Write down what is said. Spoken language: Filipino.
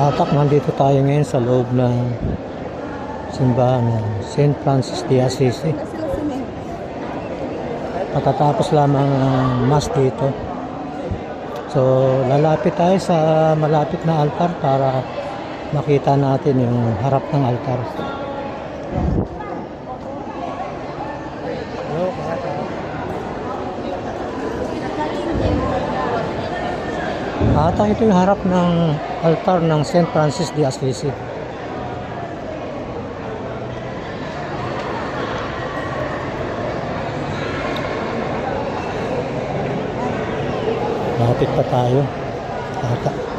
Atak, nandito tayo ngayon sa loob ng simbahan ng St. Francis de Assisi. Patatapos lamang ang mass dito. So, lalapit tayo sa malapit na altar para makita natin yung harap ng altar. Ata ito yung harap ng altar ng St. Francis de Assisi. Lapit pa tayo. Ata.